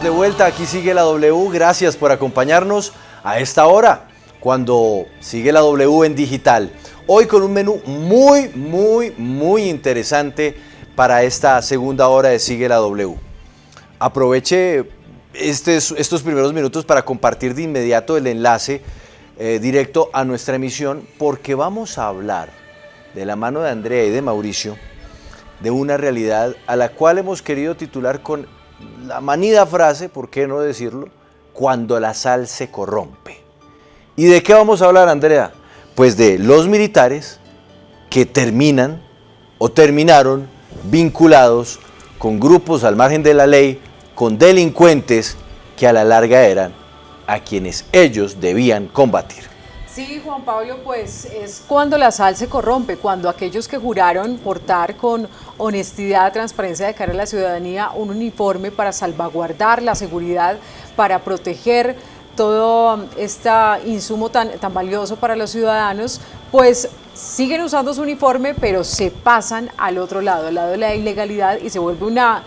de vuelta, aquí sigue la W, gracias por acompañarnos a esta hora, cuando sigue la W en digital. Hoy con un menú muy interesante para esta segunda hora de Sigue la W. Aproveche estos primeros minutos para compartir de inmediato el enlace directo a nuestra emisión, porque vamos a hablar de la mano de Andrea y de Mauricio de una realidad a la cual hemos querido titular con la manida frase, ¿por qué no decirlo?, cuando la sal se corrompe. ¿Y de qué vamos a hablar, Andrea? Pues de los militares que terminan o terminaron vinculados con grupos al margen de la ley, con delincuentes que a la larga eran a quienes ellos debían combatir. Sí, Juan Pablo, pues es cuando la sal se corrompe, cuando aquellos que juraron portar con honestidad, transparencia de cara a la ciudadanía un uniforme para salvaguardar la seguridad, para proteger todo este insumo tan valioso para los ciudadanos, pues siguen usando su uniforme, pero se pasan al otro lado, al lado de la ilegalidad, y se vuelve una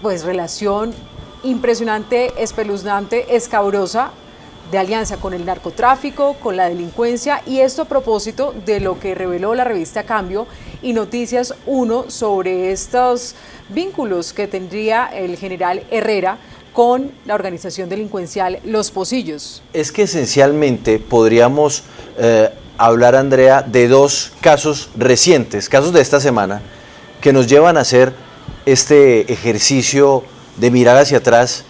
relación impresionante, espeluznante, escabrosa, de alianza con el narcotráfico, con la delincuencia, y esto a propósito de lo que reveló la revista Cambio y Noticias 1 sobre estos vínculos que tendría el general Herrera con la organización delincuencial Los Pocillos. Es que esencialmente podríamos hablar, Andrea, de dos casos recientes, casos de esta semana, que nos llevan a hacer este ejercicio de mirar hacia atrás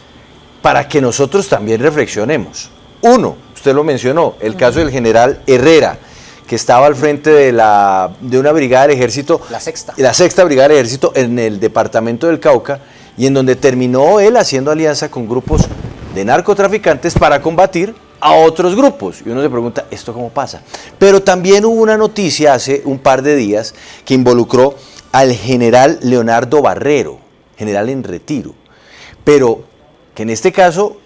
para que nosotros también reflexionemos. Uno, usted lo mencionó, el caso del general Herrera, que estaba al frente de una brigada del ejército, la sexta brigada del ejército en el departamento del Cauca, y en donde terminó él haciendo alianza con grupos de narcotraficantes para combatir a otros grupos. Y uno se pregunta, ¿esto cómo pasa? Pero también hubo una noticia hace un par de días que involucró al general Leonardo Barrero, general en retiro, pero que en este caso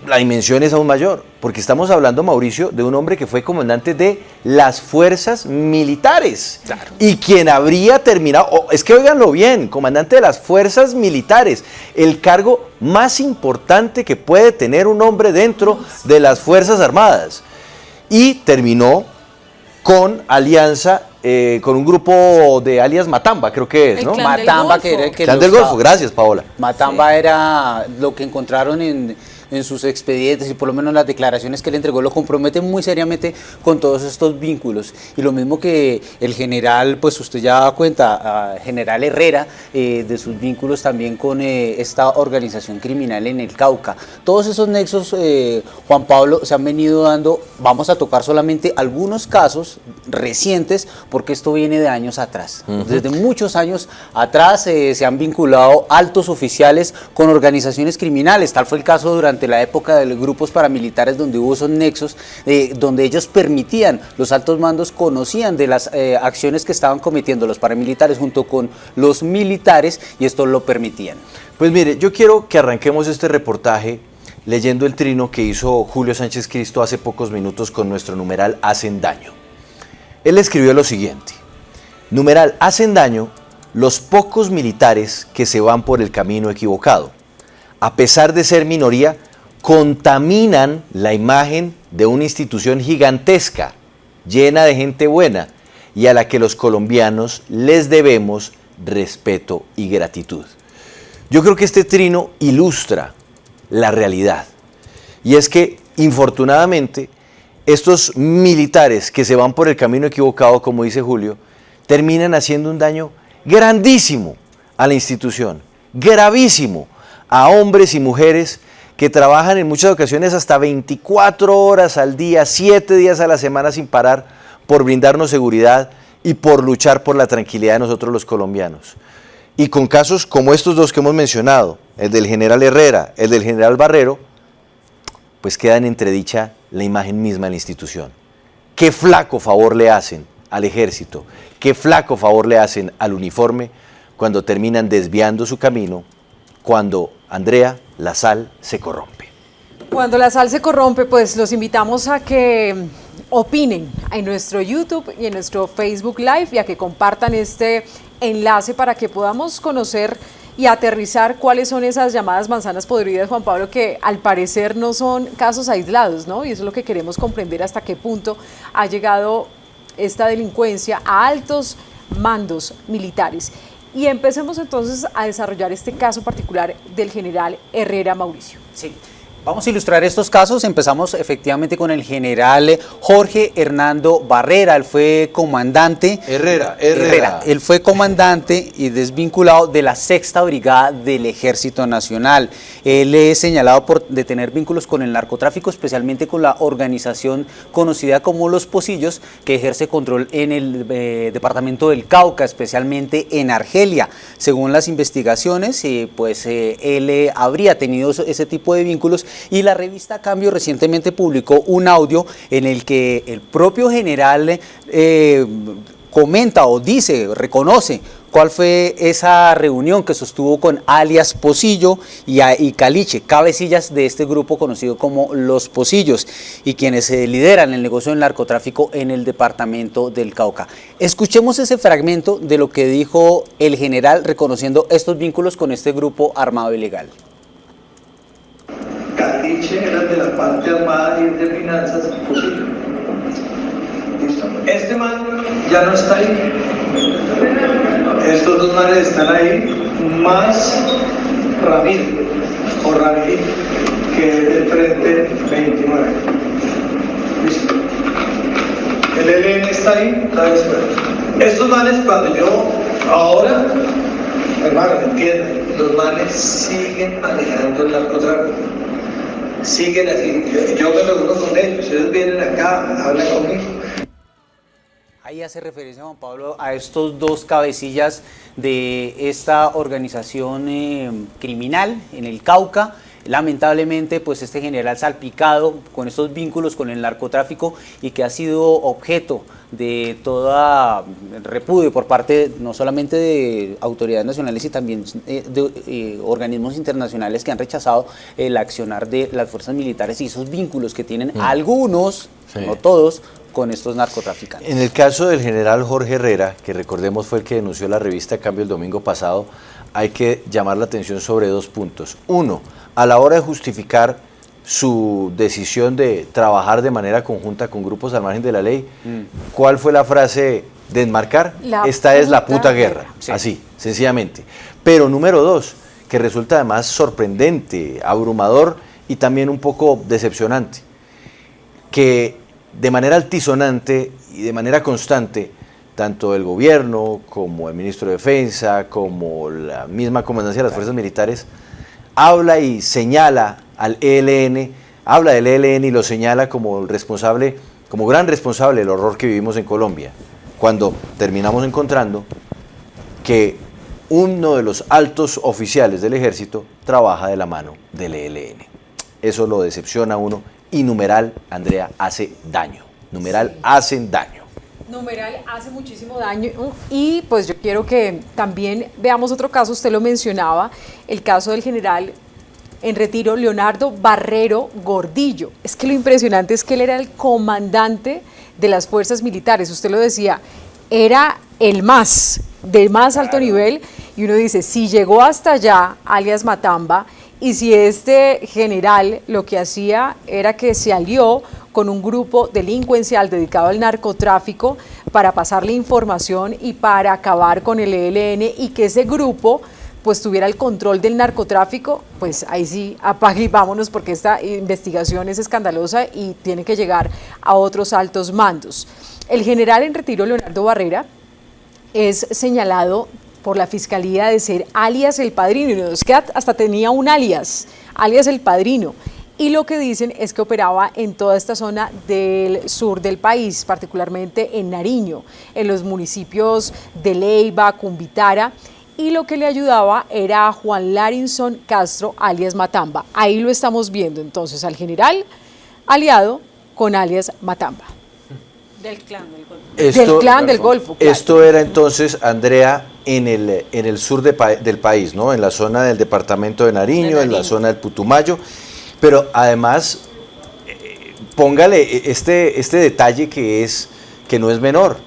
la dimensión es aún mayor, porque estamos hablando, Mauricio, de un hombre que fue comandante de las fuerzas militares. Claro. Y quien habría terminado, es que óiganlo bien, comandante de las fuerzas militares, el cargo más importante que puede tener un hombre dentro de las Fuerzas Armadas. Y terminó con alianza con un grupo de alias Matamba, creo que es, ¿no? Matamba, que era el que Clan del Golfo, gracias, Paola. Matamba era lo que encontraron en sus expedientes, y por lo menos las declaraciones que él entregó lo comprometen muy seriamente con todos estos vínculos. Y lo mismo que el general, pues usted ya da cuenta, general Herrera, de sus vínculos también con esta organización criminal en el Cauca. Todos esos nexos, Juan Pablo, se han venido dando. Vamos a tocar solamente algunos casos recientes, porque esto viene de años atrás. Desde muchos años atrás se han vinculado altos oficiales con organizaciones criminales. Tal fue el caso durante la época de los grupos paramilitares, donde hubo esos nexos, donde ellos permitían, los altos mandos conocían de las acciones que estaban cometiendo los paramilitares junto con los militares, y esto lo permitían. Pues mire, yo quiero que arranquemos este reportaje leyendo el trino que hizo Julio Sánchez Cristo hace pocos minutos con nuestro numeral Hacen Daño. Él escribió lo siguiente: numeral Hacen daño los pocos militares que se van por el camino equivocado. A pesar de ser minoría, contaminan la imagen de una institución gigantesca, llena de gente buena, y a la que los colombianos les debemos respeto y gratitud. Yo creo que este trino ilustra la realidad, y es que, infortunadamente, estos militares que se van por el camino equivocado, como dice Julio, terminan haciendo un daño grandísimo a la institución, gravísimo, a hombres y mujeres que trabajan en muchas ocasiones hasta 24 horas al día, 7 días a la semana sin parar, por brindarnos seguridad y por luchar por la tranquilidad de nosotros los colombianos. Y con casos como estos dos que hemos mencionado, el del general Herrera, el del general Barrero, pues queda en entredicha la imagen misma de la institución. Qué flaco favor le hacen al ejército, qué flaco favor le hacen al uniforme cuando terminan desviando su camino, cuando, Andrea, la sal se corrompe. Cuando la sal se corrompe, pues los invitamos a que opinen en nuestro YouTube y en nuestro Facebook Live, y a que compartan este enlace para que podamos conocer y aterrizar cuáles son esas llamadas manzanas podridas, Juan Pablo, que al parecer no son casos aislados, ¿no? Y eso es lo que queremos comprender, hasta qué punto ha llegado esta delincuencia a altos mandos militares. Y empecemos entonces a desarrollar este caso particular del general Herrera Mauricio. Sí. Vamos a ilustrar estos casos. Empezamos efectivamente con el general Jorge Hernando Barrera. Él fue comandante. Herrera. Él fue comandante y desvinculado de la 6ª Brigada del Ejército Nacional. Él es señalado de tener vínculos con el narcotráfico, especialmente con la organización conocida como Los Pocillos, que ejerce control en el departamento del Cauca, especialmente en Argelia. Según las investigaciones, él habría tenido ese tipo de vínculos. Y la revista Cambio recientemente publicó un audio en el que el propio general comenta o dice, reconoce cuál fue esa reunión que sostuvo con alias Pocillo y Caliche, cabecillas de este grupo conocido como Los Pocillos, y quienes lideran el negocio del narcotráfico en el departamento del Cauca. Escuchemos ese fragmento de lo que dijo el general reconociendo estos vínculos con este grupo armado ilegal. Caliche era de la parte armada y el de finanzas, Pocillo. Listo. Este man ya no está ahí. Estos dos manes están ahí, más Ramiro, o Ramiro, que es del Frente 29. Listo. El ELN está ahí, la vez. Estos manes, cuando yo, ahora, hermano, entienden, los manes siguen manejando el narcotráfico. Siguen así, yo me reúno con ellos vienen acá, hablan conmigo. Ahí hace referencia, Juan Pablo, a estos dos cabecillas de esta organización criminal en el Cauca. Lamentablemente, pues este general salpicado con estos vínculos con el narcotráfico y que ha sido objeto de toda repudio por parte no solamente de autoridades nacionales y también de organismos internacionales que han rechazado el accionar de las fuerzas militares y esos vínculos que tienen algunos, sí, no todos, con estos narcotraficantes. En el caso del general Jorge Herrera, que recordemos fue el que denunció la revista Cambio el domingo pasado, hay que llamar la atención sobre dos puntos. Uno, a la hora de justificar su decisión de trabajar de manera conjunta con grupos al margen de la ley, ¿cuál fue la frase de enmarcar? Esta es la puta guerra, sí, así, sencillamente. Pero número dos, que resulta además sorprendente, abrumador y también un poco decepcionante, que de manera altisonante y de manera constante, tanto el gobierno como el ministro de Defensa, como la misma comandancia de las fuerzas militares, habla y señala al ELN, habla del ELN y lo señala como el responsable, como gran responsable del horror que vivimos en Colombia, cuando terminamos encontrando que uno de los altos oficiales del ejército trabaja de la mano del ELN. Eso lo decepciona a uno y numeral, Andrea, hace daño. Numeral, sí, hacen daño. Numeral hace muchísimo daño y pues yo quiero que también veamos otro caso, usted lo mencionaba, el caso del general en retiro Leonardo Barrero Gordillo. Es que lo impresionante es que él era el comandante de las fuerzas militares, usted lo decía, era el más, de más alto nivel, y uno dice, si llegó hasta allá, alias Matamba, y si este general lo que hacía era que se alió con un grupo delincuencial dedicado al narcotráfico para pasarle información y para acabar con el ELN, y que ese grupo pues tuviera el control del narcotráfico, pues ahí sí, apague y vámonos, porque esta investigación es escandalosa y tiene que llegar a otros altos mandos. El general en retiro Leonardo Barrera es señalado por la Fiscalía de ser alias El Padrino, y nos queda, hasta tenía un alias El Padrino, y lo que dicen es que operaba en toda esta zona del sur del país, particularmente en Nariño, en los municipios de Leiva, Cumbitara, y lo que le ayudaba era a Juan Larinson Castro, alias Matamba. Ahí lo estamos viendo entonces al general aliado con alias Matamba. Del clan del Golfo. Del clan del Golfo, claro. Esto era entonces, Andrea, en el sur del país, ¿no? En la zona del departamento de Nariño, en la zona del Putumayo, pero además, póngale este detalle que no es menor.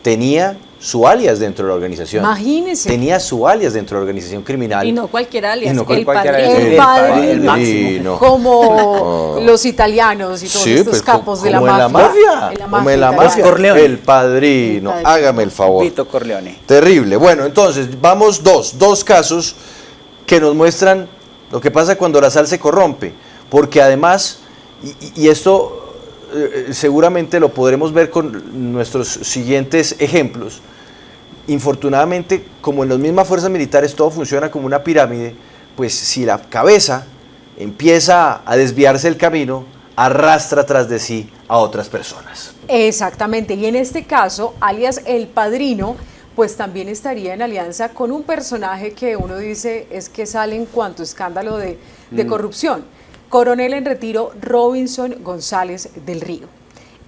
Tenía su alias dentro de la organización. Imagínese. Tenía su alias dentro de la organización criminal. Y no cualquier alias, Y no el cualquier padrino. alias. El padrino. El máximo. Como los italianos y todos Sí, estos pues, capos de la como en la mafia. mafia. En la Como en la italiana. mafia. Corleone. El padrino. El padrino. Hágame el favor. Vito Corleone. Terrible. Bueno, entonces, vamos dos casos que nos muestran lo que pasa cuando la sal se corrompe. Porque además, y esto seguramente lo podremos ver con nuestros siguientes ejemplos, infortunadamente, como en las mismas fuerzas militares todo funciona como una pirámide, pues si la cabeza empieza a desviarse del camino, arrastra tras de sí a otras personas. Exactamente, y en este caso, alias El Padrino, pues también estaría en alianza con un personaje que uno dice es que sale en cuanto escándalo de corrupción. Coronel en retiro Robinson González del Río.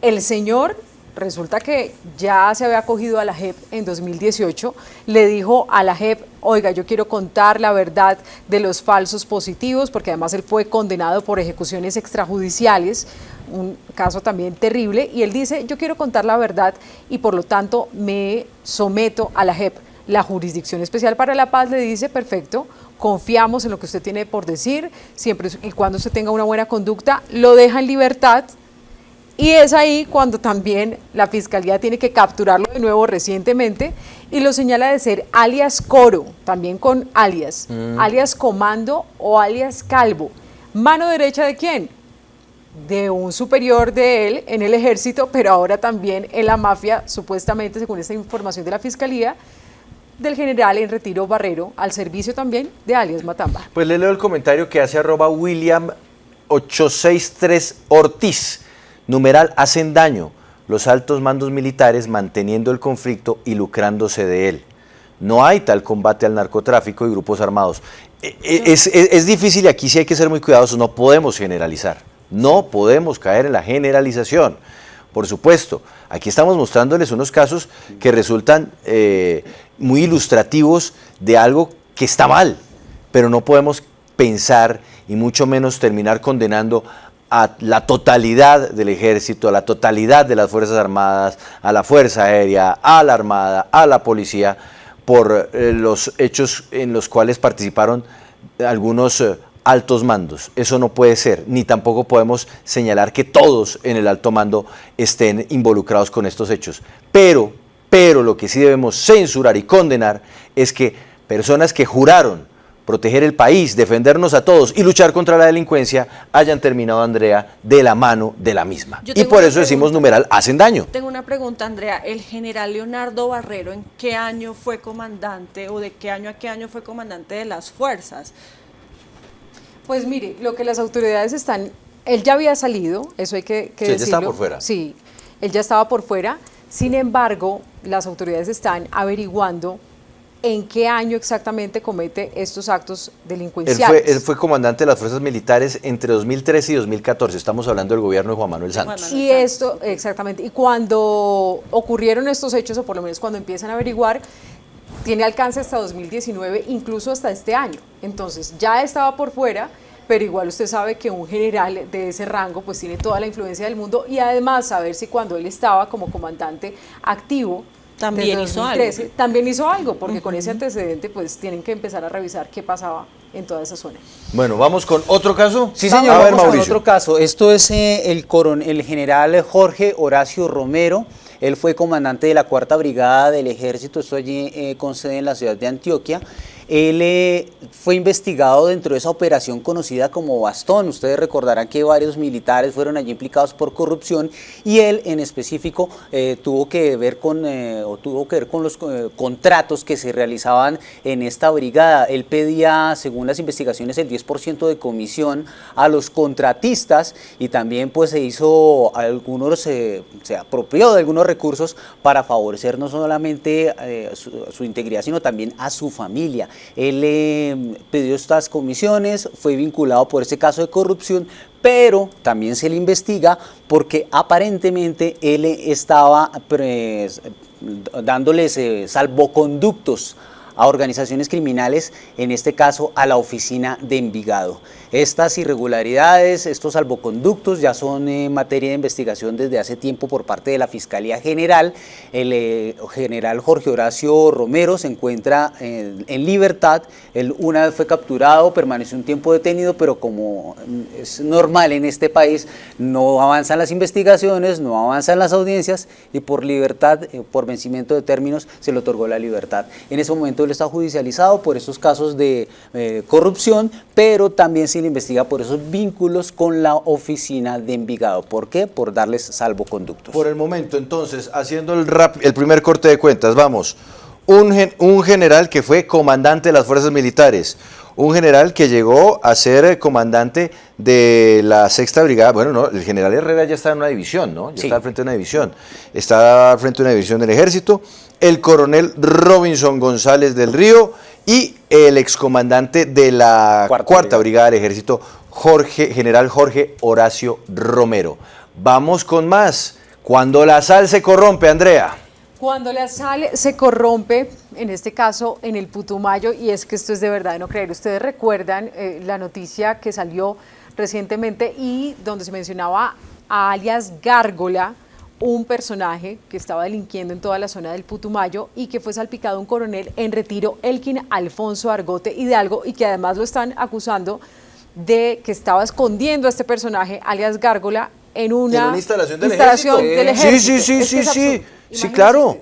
El señor resulta que ya se había acogido a la JEP en 2018, le dijo a la JEP, oiga, yo quiero contar la verdad de los falsos positivos, porque además él fue condenado por ejecuciones extrajudiciales, un caso también terrible, y él dice, yo quiero contar la verdad y por lo tanto me someto a la JEP. La Jurisdicción Especial para la Paz le dice, perfecto, confiamos en lo que usted tiene por decir, siempre y cuando usted tenga una buena conducta, lo deja en libertad. Y es ahí cuando también la Fiscalía tiene que capturarlo de nuevo recientemente y lo señala de ser alias Coro, también con alias, alias Comando o alias Calvo. ¿Mano derecha de quién? De un superior de él en el ejército, pero ahora también en la mafia, supuestamente, según esta información de la Fiscalía, del general en retiro Barrero, al servicio también de alias Matamba. Pues le leo el comentario que hace @William863 Ortiz. Numeral, hacen daño los altos mandos militares manteniendo el conflicto y lucrándose de él. No hay tal combate al narcotráfico y grupos armados. Es difícil y aquí sí hay que ser muy cuidadosos, no podemos generalizar, no podemos caer en la generalización. Por supuesto, aquí estamos mostrándoles unos casos que resultan muy ilustrativos de algo que está mal, pero no podemos pensar y mucho menos terminar condenando a la totalidad del ejército, a la totalidad de las Fuerzas Armadas, a la Fuerza Aérea, a la Armada, a la Policía, por los hechos en los cuales participaron algunos altos mandos. Eso no puede ser, ni tampoco podemos señalar que todos en el alto mando estén involucrados con estos hechos. Pero lo que sí debemos censurar y condenar es que personas que juraron proteger el país, defendernos a todos y luchar contra la delincuencia, hayan terminado, Andrea, de la mano de la misma. Y por eso decimos numeral, hacen daño. Tengo una pregunta, Andrea. ¿El general Leonardo Barrero en qué año fue comandante o de qué año a qué año fue comandante de las fuerzas? Pues mire, lo que las autoridades están, él ya había salido, eso hay que decirlo. Él ya estaba por fuera. Sí, él ya estaba por fuera. Sin embargo, las autoridades están averiguando en qué año exactamente comete estos actos delincuenciales. Él fue comandante de las fuerzas militares entre 2013 y 2014, estamos hablando del gobierno de Juan Manuel Santos. Y esto, exactamente, y cuando ocurrieron estos hechos, o por lo menos cuando empiezan a averiguar, tiene alcance hasta 2019, incluso hasta este año. Entonces, ya estaba por fuera, pero igual usted sabe que un general de ese rango pues tiene toda la influencia del mundo y además saber si cuando él estaba como comandante activo, También desde hizo 2013, algo. también hizo algo, porque con ese antecedente pues tienen que empezar a revisar qué pasaba en toda esa zona. Bueno, ¿vamos con otro caso? Sí, señor, A ver, vamos con Mauricio. otro caso. Esto es el general Jorge Horacio Romero. Él fue comandante de la 4ª Brigada del Ejército, esto allí con sede en la ciudad de Antioquia. Él fue investigado dentro de esa operación conocida como Bastón. Ustedes recordarán que varios militares fueron allí implicados por corrupción y él en específico tuvo que ver con los contratos que se realizaban en esta brigada. Él pedía, según las investigaciones, el 10% de comisión a los contratistas y también pues se hizo se apropió de algunos recursos para favorecer no solamente su integridad, sino también a su familia. Él pidió estas comisiones, fue vinculado por este caso de corrupción, pero también se le investiga porque aparentemente él estaba dándoles salvoconductos a organizaciones criminales, en este caso a la oficina de Envigado. Estas irregularidades, estos salvoconductos ya son materia de investigación desde hace tiempo por parte de la Fiscalía General. El general Jorge Horacio Romero se encuentra en libertad. Él una vez fue capturado, permaneció un tiempo detenido, pero como es normal en este país, no avanzan las investigaciones, no avanzan las audiencias y por libertad, por vencimiento de términos, se le otorgó la libertad. En ese momento él está judicializado por esos casos de corrupción, pero también se le investiga por esos vínculos con la oficina de Envigado. ¿Por qué? Por darles salvoconductos. Por el momento, entonces, haciendo el primer corte de cuentas, vamos. Un general que fue comandante de las fuerzas militares, un general que llegó a ser comandante de la Sexta Brigada. Bueno, no, el general Herrera ya está en una división, ¿no? Ya está al frente de una división. Está al frente de una división del Ejército. El coronel Robinson González del Río y el excomandante de la Cuarta Brigada del Ejército, general Jorge Horacio Romero. Vamos con más. Cuando la sal se corrompe, Andrea. Cuando la sal se corrompe, en este caso en el Putumayo, y es que esto es de verdad de no creer. Ustedes recuerdan la noticia que salió recientemente y donde se mencionaba a alias Gárgola, un personaje que estaba delinquiendo en toda la zona del Putumayo y que fue salpicado un coronel en retiro, Elkin Alfonso Argote Hidalgo, y que además lo están acusando de que estaba escondiendo a este personaje, alias Gárgola, en una instalación del ejército. Sí, claro.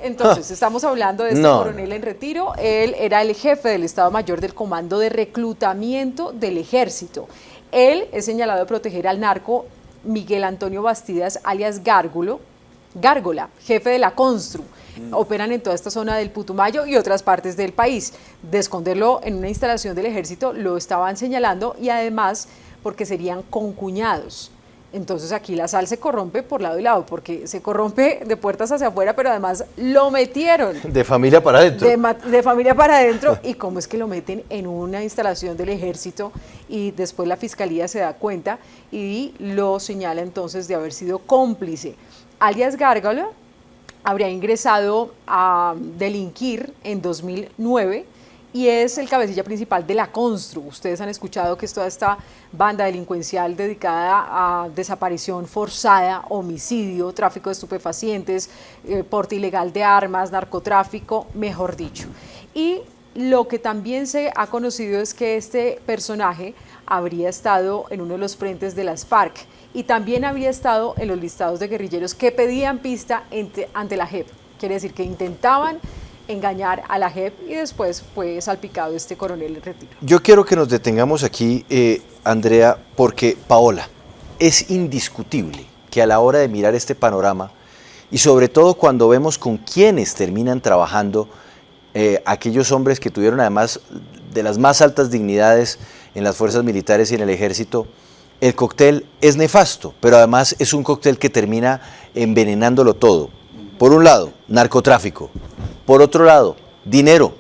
Entonces, estamos hablando de este coronel en retiro. Él era el jefe del Estado Mayor del Comando de Reclutamiento del Ejército. Él es señalado de proteger al narco Miguel Antonio Bastidas, alias Gárgola, jefe de la Constru. Operan en toda esta zona del Putumayo y otras partes del país. De esconderlo en una instalación del Ejército lo estaban señalando, y además porque serían concuñados. Entonces aquí la sal se corrompe por lado y lado, porque se corrompe de puertas hacia afuera, pero además lo metieron. De familia para adentro. De familia para adentro. ¿Y cómo es que lo meten en una instalación del Ejército? Y después la Fiscalía se da cuenta y lo señala entonces de haber sido cómplice. Alias Gárgola habría ingresado a delinquir en 2009 y es el cabecilla principal de la Constru. Ustedes han escuchado que es toda esta banda delincuencial dedicada a desaparición forzada, homicidio, tráfico de estupefacientes, porte ilegal de armas, narcotráfico, mejor dicho. Y lo que también se ha conocido es que este personaje habría estado en uno de los frentes de las FARC y también habría estado en los listados de guerrilleros que pedían pista ante la JEP. Quiere decir que intentaban engañar a la JEP y después fue salpicado este coronel en retiro. Yo quiero que nos detengamos aquí, Andrea, porque Paola, es indiscutible que a la hora de mirar este panorama y sobre todo cuando vemos con quiénes terminan trabajando aquellos hombres que tuvieron además de las más altas dignidades en las fuerzas militares y en el ejército, el cóctel es nefasto, pero además es un cóctel que termina envenenándolo todo. Por un lado, narcotráfico. Por otro lado, dinero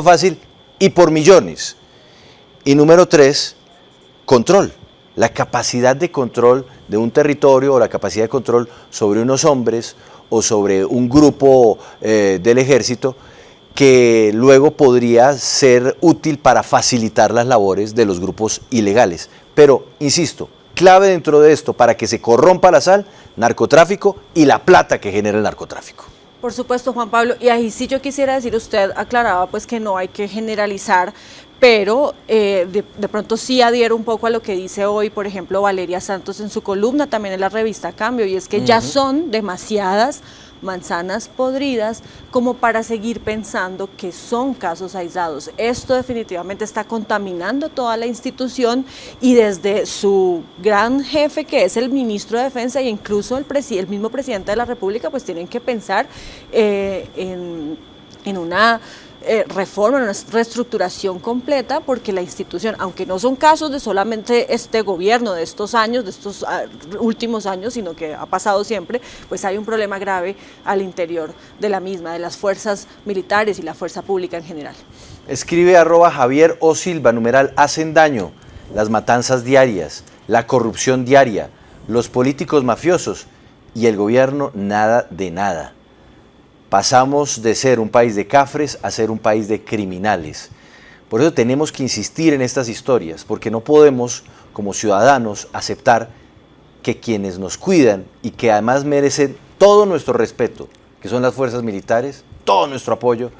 fácil y por millones. Y número 3, control. La capacidad de control de un territorio o la capacidad de control sobre unos hombres o sobre un grupo del ejército que luego podría ser útil para facilitar las labores de los grupos ilegales. Pero, insisto, clave dentro de esto para que se corrompa la sal, narcotráfico y la plata que genera el narcotráfico. Por supuesto, Juan Pablo, y ahí sí yo quisiera decir, usted aclaraba pues que no hay que generalizar, pero de pronto sí adhiero un poco a lo que dice hoy, por ejemplo, Valeria Santos en su columna, también en la revista Cambio, y es que ya son demasiadas manzanas podridas como para seguir pensando que son casos aislados. Esto definitivamente está contaminando toda la institución y desde su gran jefe, que es el ministro de Defensa, e incluso el mismo presidente de la República, pues tienen que pensar en una reforma, una reestructuración completa, porque la institución, aunque no son casos de solamente este gobierno, de estos años, de estos últimos años, sino que ha pasado siempre, pues hay un problema grave al interior de la misma, de las fuerzas militares y la fuerza pública en general. Escribe @Javier O. Silva, numeral hacen daño, las matanzas diarias, la corrupción diaria, los políticos mafiosos y el gobierno nada de nada. pasamos de ser un país de cafres a ser un país de criminales. Por eso tenemos que insistir en estas historias, porque no podemos, como ciudadanos, aceptar que quienes nos cuidan y que además merecen todo nuestro respeto, que son las fuerzas militares, todo nuestro apoyo,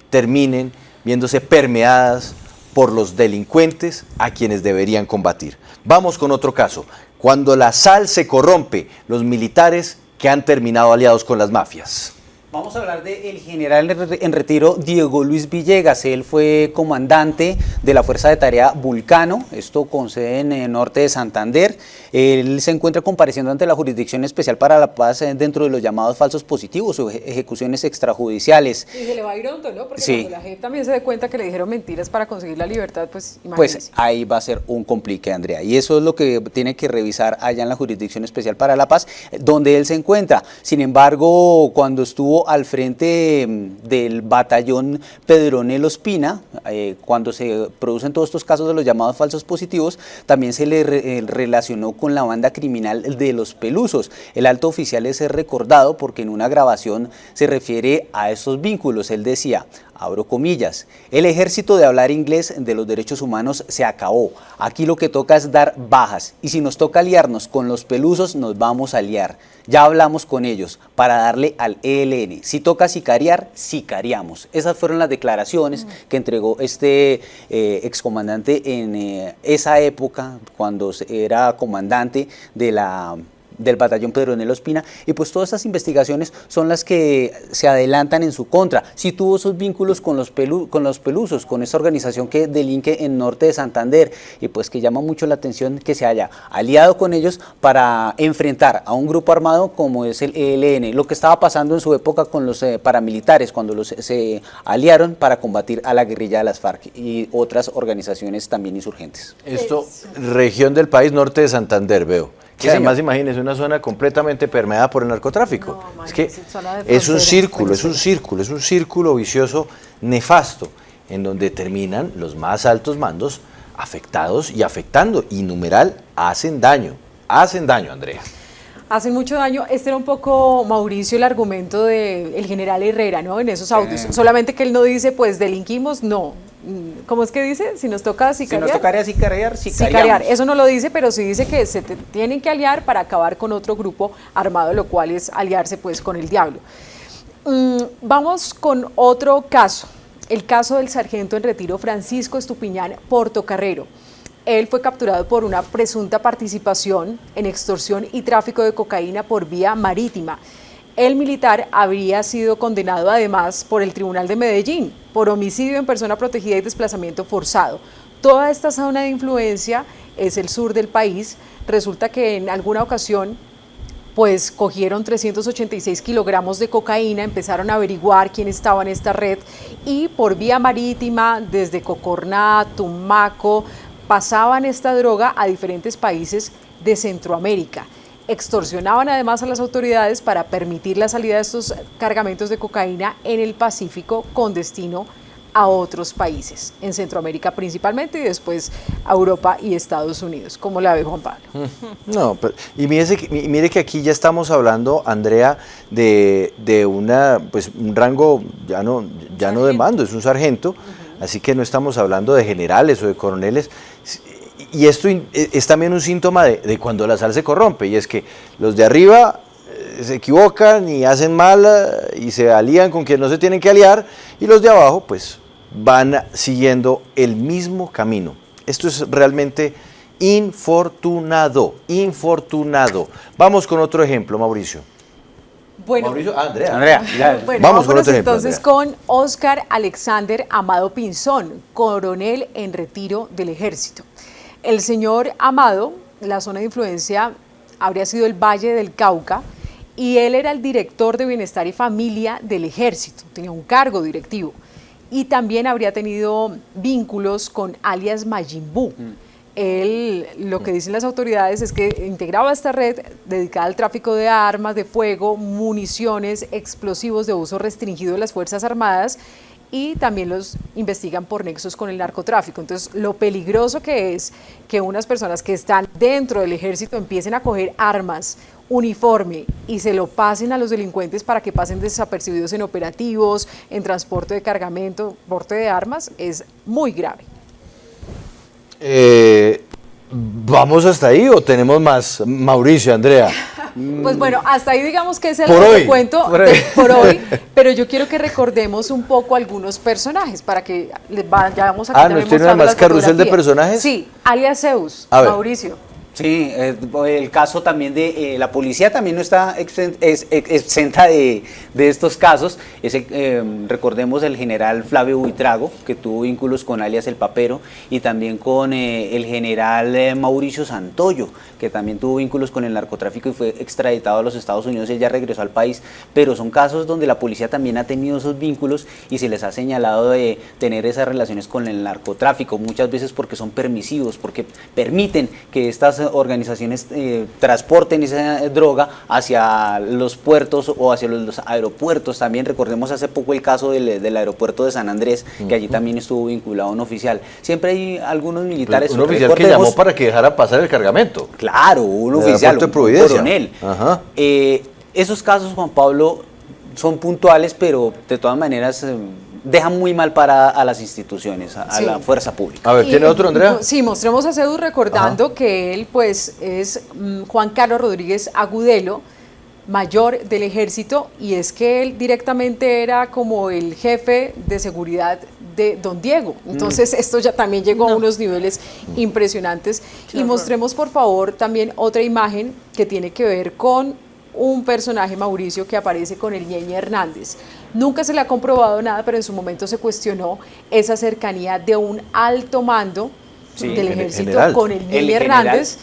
terminen viéndose permeadas por los delincuentes a quienes deberían combatir. Vamos con otro caso. Cuando la sal se corrompe, los militares que han terminado aliados con las mafias. Vamos a hablar del general en retiro Diego Luis Villegas. Él fue comandante de la Fuerza de Tarea Vulcano, esto con sede en el norte de Santander. Él se encuentra compareciendo ante la Jurisdicción Especial para la Paz dentro de los llamados falsos positivos o ejecuciones extrajudiciales. Y se le va a ir hondo, ¿no? Porque Sí. cuando la JEP también se dé cuenta que le dijeron mentiras para conseguir la libertad, pues imagínense. Pues ahí va a ser un complique, Andrea. Y eso es lo que tiene que revisar allá en la Jurisdicción Especial para la Paz, donde él se encuentra. Sin embargo, cuando estuvo al frente del batallón Pedronel Ospina, cuando se producen todos estos casos de los llamados falsos positivos, también se le relacionó con la banda criminal de los Pelusos. El alto oficial es recordado porque en una grabación se refiere a esos vínculos. Él decía, abro comillas, el ejército de hablar inglés de los derechos humanos se acabó. Aquí lo que toca es dar bajas y si nos toca aliarnos con los Pelusos nos vamos a aliar. Ya hablamos con ellos para darle al ELN. Si toca sicariar, sicariamos. Esas fueron las declaraciones que entregó este excomandante en esa época cuando era comandante del batallón Pedronel Ospina, y pues todas estas investigaciones son las que se adelantan en su contra. Si tuvo esos vínculos con los Pelusos, con esta organización que delinque en norte de Santander, y pues que llama mucho la atención que se haya aliado con ellos para enfrentar a un grupo armado como es el ELN, lo que estaba pasando en su época con los paramilitares, cuando se aliaron para combatir a la guerrilla de las FARC y otras organizaciones también insurgentes. Esto, región del país norte de Santander, veo. Que Sí, además, señor. imagínese, una zona completamente permeada por el narcotráfico. No, Es que imagínese, zona de es un frontera, círculo, Venezuela. es un círculo vicioso nefasto, en donde terminan los más altos mandos afectados y afectando, y numeral, hacen daño, Andrea. Hacen mucho daño. Este era un poco, Mauricio, el argumento del general Herrera, ¿no? En esos audios. Solamente que él no dice, pues delinquimos, no. ¿Cómo es que dice? Si nos toca Si sicariar. nos tocaría sicariar, Sicariar. sicariamos. Eso no lo dice, pero sí dice que tienen que aliar para acabar con otro grupo armado, lo cual es aliarse pues con el diablo. Vamos con otro caso, el caso del sargento en retiro Francisco Estupiñán Portocarrero. Él fue capturado por una presunta participación en extorsión y tráfico de cocaína por vía marítima. El militar habría sido condenado además por el Tribunal de Medellín por homicidio en persona protegida y desplazamiento forzado. Toda esta zona de influencia es el sur del país. Resulta que en alguna ocasión pues cogieron 386 kilogramos de cocaína, empezaron a averiguar quién estaba en esta red y por vía marítima desde Cocorná, Tumaco, pasaban esta droga a diferentes países de Centroamérica. Extorsionaban además a las autoridades para permitir la salida de estos cargamentos de cocaína en el Pacífico con destino a otros países, en Centroamérica principalmente y después a Europa y Estados Unidos. ¿Cómo la ve Juan Pablo? No, pero, y mire que aquí ya estamos hablando, Andrea, de pues, un rango ya no de mando, es un sargento, así que no estamos hablando de generales o de coroneles. Y esto es también un síntoma de cuando la sal se corrompe, y es que los de arriba se equivocan y hacen mal y se alían con quien no se tienen que aliar, y los de abajo pues van siguiendo el mismo camino. Esto es realmente infortunado. Vamos con otro ejemplo, Mauricio. Bueno, Mauricio, Andrea. Andrea, ya. bueno, Vamos con vámonos otro ejemplo, entonces Andrea. con Óscar Alexander Amado Pinzón, coronel en retiro del ejército. El señor Amado, la zona de influencia habría sido el Valle del Cauca, y él era el director de Bienestar y Familia del ejército, tenía un cargo directivo, y también habría tenido vínculos con alias Majin Buu. Él, lo que dicen las autoridades es que integraba esta red dedicada al tráfico de armas de fuego, municiones, explosivos de uso restringido de las Fuerzas Armadas, y también los investigan por nexos con el narcotráfico. Entonces, lo peligroso que es que unas personas que están dentro del ejército empiecen a coger armas, uniforme y se lo pasen a los delincuentes para que pasen desapercibidos en operativos, en transporte de cargamento, porte de armas, es muy grave. ¿Vamos hasta ahí o tenemos más? Mauricio, Andrea. Pues bueno, hasta ahí digamos que es el Por hoy. recuento por hoy, pero yo quiero que recordemos un poco algunos personajes para que les vayamos a ¿nos tiene una más carrusel de personajes? Sí, alias Zeus, A ver. Mauricio. Sí, el caso también de la policía también no está exenta de estos casos. Recordemos el general Flavio Buitrago, que tuvo vínculos con alias El Papero, y también con el general Mauricio Santoyo, que también tuvo vínculos con el narcotráfico y fue extraditado a los Estados Unidos. Él ya regresó al país, pero son casos donde la policía también ha tenido esos vínculos y se les ha señalado de tener esas relaciones con el narcotráfico, muchas veces porque son permisivos, porque permiten que estas organizaciones transporten esa droga hacia los puertos o hacia los aeropuertos. También recordemos hace poco el caso del aeropuerto de San Andrés, que allí también estuvo vinculado un oficial. Siempre hay algunos militares. Un oficial que llamó para que dejara pasar el cargamento. Claro, un oficial, un coronel. Ajá. Esos casos, Juan Pablo, son puntuales, pero de todas maneras dejan muy mal para a las instituciones, a Sí. la fuerza pública. A ver, ¿tiene otro, Andrea? Sí, mostremos a Zeus recordando que él pues es Juan Carlos Rodríguez Agudelo, mayor del ejército, y es que él directamente era como el jefe de seguridad de don Diego. Entonces esto ya también llegó a unos niveles impresionantes. Y mostremos por favor también otra imagen que tiene que ver con un personaje, Mauricio, que aparece con el Ñeñe Hernández. Nunca se le ha comprobado nada, pero en su momento se cuestionó esa cercanía de un alto mando del ejército general. con el El Ñeñe general. Hernández,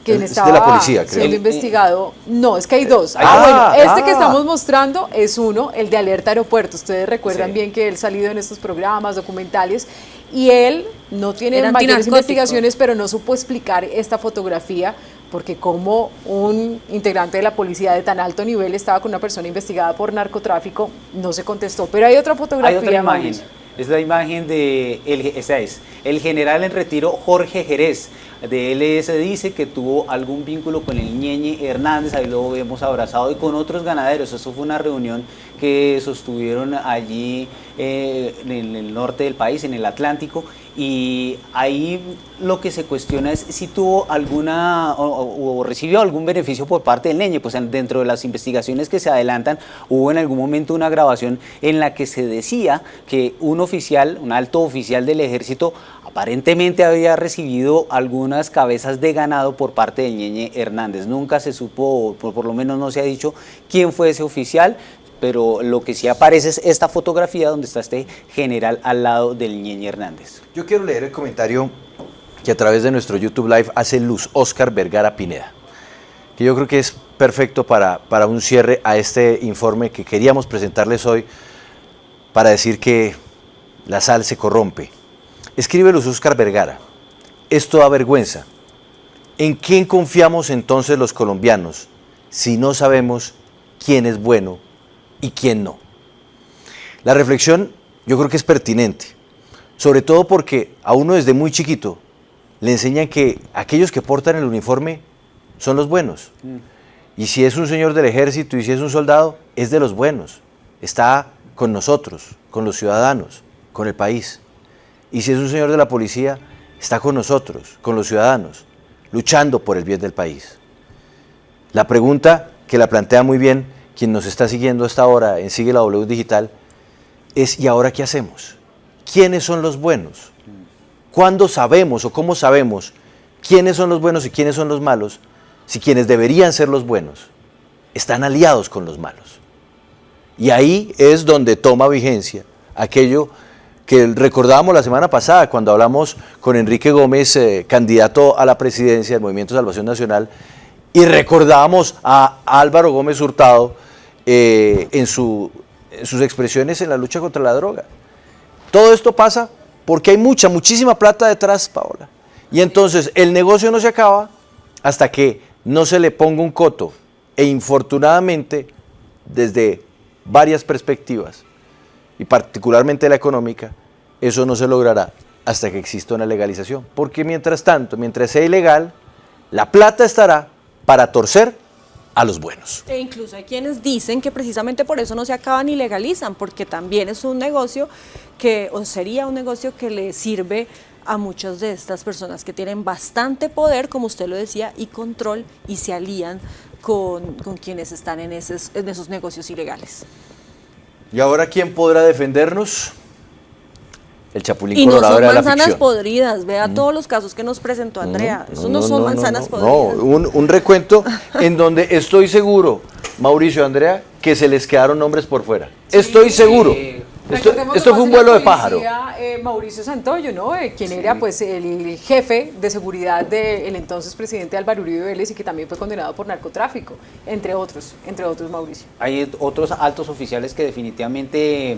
quien Es estaba de la policía, creo. siendo investigado. No, es que hay dos. Ah, Bueno, este que estamos mostrando es uno, el de Alerta Aeropuerto. Ustedes recuerdan bien que él ha salido en estos programas documentales y él no tiene Era mayores antinarcótico. investigaciones, pero no supo explicar esta fotografía porque como un integrante de la policía de tan alto nivel estaba con una persona investigada por narcotráfico, no se contestó. Pero hay otra fotografía, Hay otra imagen. Mauricio. Es la imagen de esa es el general en retiro Jorge Jerez. De él se dice que tuvo algún vínculo con el Ñeñe Hernández, ahí lo vemos abrazado, y con otros ganaderos. Eso fue una reunión que sostuvieron allí en el norte del país, en el Atlántico, y ahí lo que se cuestiona es si tuvo alguna o recibió algún beneficio por parte del Ñeñe. Pues dentro de las investigaciones que se adelantan hubo en algún momento una grabación en la que se decía que un oficial, un alto oficial del ejército, aparentemente había recibido algunas cabezas de ganado por parte del Ñeñe Hernández. Nunca se supo, por lo menos no se ha dicho quién fue ese oficial, pero lo que sí aparece es esta fotografía donde está este general al lado del Ñeñe Hernández. Yo quiero leer el comentario que a través de nuestro YouTube Live hace Luz Oscar Vergara Pineda, que yo creo que es perfecto para un cierre a este informe que queríamos presentarles hoy para decir que la sal se corrompe. Escribe Luz Oscar Vergara: esto da vergüenza. ¿En quién confiamos entonces los colombianos si no sabemos quién es bueno y quién no? La reflexión yo creo que es pertinente, sobre todo porque a uno desde muy chiquito le enseñan que aquellos que portan el uniforme son los buenos. Y si es un señor del ejército y si es un soldado, es de los buenos. Está con nosotros, con los ciudadanos, con el país. Y si es un señor de la policía, está con nosotros, con los ciudadanos, luchando por el bien del país. La pregunta que la plantea muy bien quien nos está siguiendo hasta ahora en Sigue la W Digital es: ¿y ahora qué hacemos? ¿Quiénes son los buenos? ¿Cuándo sabemos o cómo sabemos quiénes son los buenos y quiénes son los malos si quienes deberían ser los buenos están aliados con los malos? Y ahí es donde toma vigencia aquello que recordábamos la semana pasada cuando hablamos con Enrique Gómez, candidato a la presidencia del Movimiento de Salvación Nacional, y recordábamos a Álvaro Gómez Hurtado en sus expresiones en la lucha contra la droga. Todo esto pasa porque hay muchísima plata detrás, Paola. Y entonces el negocio no se acaba hasta que no se le ponga un coto. E infortunadamente, desde varias perspectivas, y particularmente la económica, eso no se logrará hasta que exista una legalización. Porque mientras tanto, mientras sea ilegal, la plata estará para torcer a los buenos. E incluso hay quienes dicen que precisamente por eso no se acaban ni legalizan, porque también es un negocio que, o sería un negocio que le sirve a muchas de estas personas que tienen bastante poder, como usted lo decía, y control, y se alían con quienes están en esos negocios ilegales. ¿Y ahora quién podrá defendernos? El Chapulín Y no Colorado son era la manzanas ficción. podridas, vea todos los casos que nos presentó Andrea, eso no son manzanas podridas. No, un recuento en donde estoy seguro, Mauricio y Andrea, que se les quedaron nombres por fuera. Estoy seguro. Recordemos Esto fue un nomás vuelo el de pájaro. policía, Mauricio Santoyo, ¿no? Quien era pues el jefe de seguridad del entonces presidente Álvaro Uribe Vélez y que también fue condenado por narcotráfico, entre otros Mauricio. Hay otros altos oficiales que definitivamente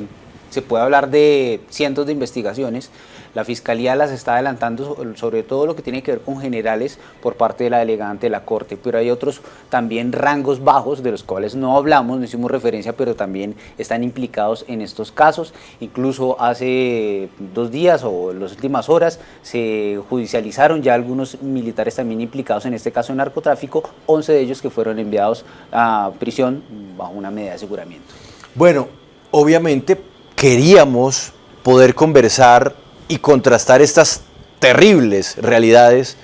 se puede hablar de cientos de investigaciones. La Fiscalía las está adelantando, sobre todo lo que tiene que ver con generales por parte de la delegante de la Corte, pero hay otros también rangos bajos de los cuales no hablamos, no hicimos referencia, pero también están implicados en estos casos. Incluso hace 2 días o en las últimas horas se judicializaron ya algunos militares también implicados en este caso de narcotráfico, 11 de ellos que fueron enviados a prisión bajo una medida de aseguramiento. Bueno, obviamente queríamos poder conversar y contrastar estas terribles realidades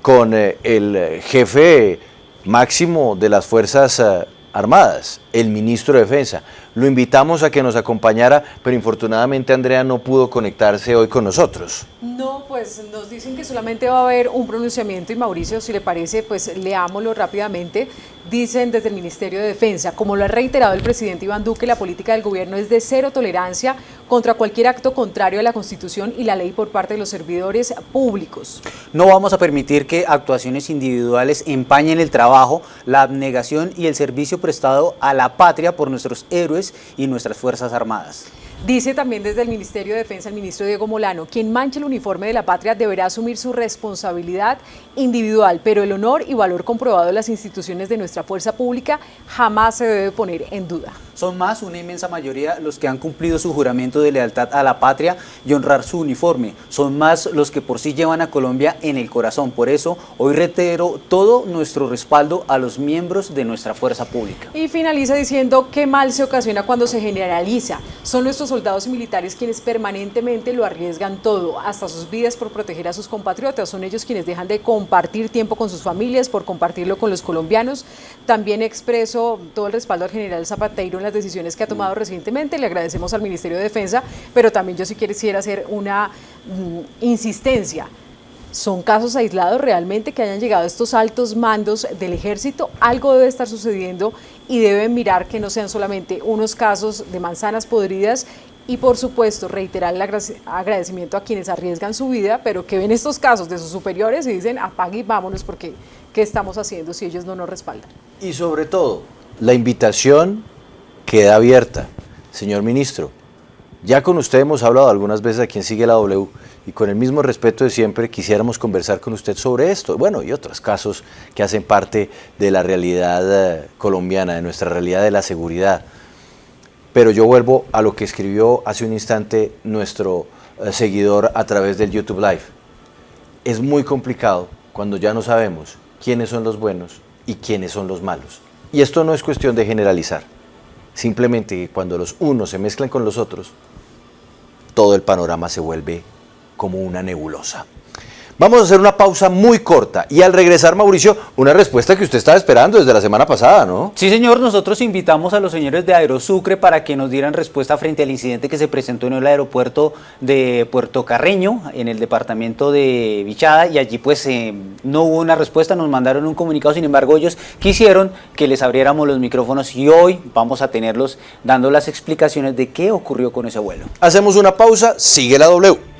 con el jefe máximo de las Fuerzas Armadas, el ministro de Defensa. Lo invitamos a que nos acompañara, pero infortunadamente Andrea no pudo conectarse hoy con nosotros. No, pues nos dicen que solamente va a haber un pronunciamiento y Mauricio, si le parece, pues leámoslo rápidamente. Dicen desde el Ministerio de Defensa, como lo ha reiterado el presidente Iván Duque, la política del gobierno es de cero tolerancia contra cualquier acto contrario a la Constitución y la ley por parte de los servidores públicos. No vamos a permitir que actuaciones individuales empañen el trabajo, la abnegación y el servicio prestado a la patria por nuestros héroes y nuestras Fuerzas Armadas. Dice también desde el Ministerio de Defensa el ministro Diego Molano, quien manche el uniforme de la patria deberá asumir su responsabilidad individual, pero el honor y valor comprobado de las instituciones de nuestra fuerza pública jamás se debe poner en duda. Son más, una inmensa mayoría, los que han cumplido su juramento de lealtad a la patria y honrar su uniforme. Son más los que por sí llevan a Colombia en el corazón. Por eso, hoy reitero todo nuestro respaldo a los miembros de nuestra fuerza pública. Y finaliza diciendo qué mal se ocasiona cuando se generaliza. Son nuestros soldados y militares quienes permanentemente lo arriesgan todo, hasta sus vidas por proteger a sus compatriotas. Son ellos quienes dejan de compartir tiempo con sus familias por compartirlo con los colombianos. También expreso todo el respaldo al general Zapateiro en las decisiones que ha tomado recientemente. Le agradecemos al Ministerio de Defensa, pero también yo sí quisiera hacer una insistencia. ¿Son casos aislados realmente que hayan llegado estos altos mandos del ejército? Algo debe estar sucediendo y deben mirar que no sean solamente unos casos de manzanas podridas y por supuesto reiterar el agradecimiento a quienes arriesgan su vida, pero que ven estos casos de sus superiores y dicen apague y vámonos porque ¿qué estamos haciendo si ellos no nos respaldan? Y sobre todo, la invitación queda abierta. Señor ministro, ya con usted hemos hablado algunas veces aquí en Sigue la W y con el mismo respeto de siempre quisiéramos conversar con usted sobre esto, bueno, y otros casos que hacen parte de la realidad colombiana, de nuestra realidad de la seguridad. Pero yo vuelvo a lo que escribió hace un instante nuestro seguidor a través del YouTube Live. Es muy complicado cuando ya no sabemos quiénes son los buenos y quiénes son los malos. Y esto no es cuestión de generalizar, simplemente que cuando los unos se mezclan con los otros, todo el panorama se vuelve como una nebulosa. Vamos a hacer una pausa muy corta y al regresar, Mauricio, una respuesta que usted estaba esperando desde la semana pasada, ¿no? Sí, señor, nosotros invitamos a los señores de Aerosucre para que nos dieran respuesta frente al incidente que se presentó en el aeropuerto de Puerto Carreño, en el departamento de Vichada, y allí pues no hubo una respuesta, nos mandaron un comunicado, sin embargo ellos quisieron que les abriéramos los micrófonos y hoy vamos a tenerlos dando las explicaciones de qué ocurrió con ese vuelo. Hacemos una pausa, sigue la W.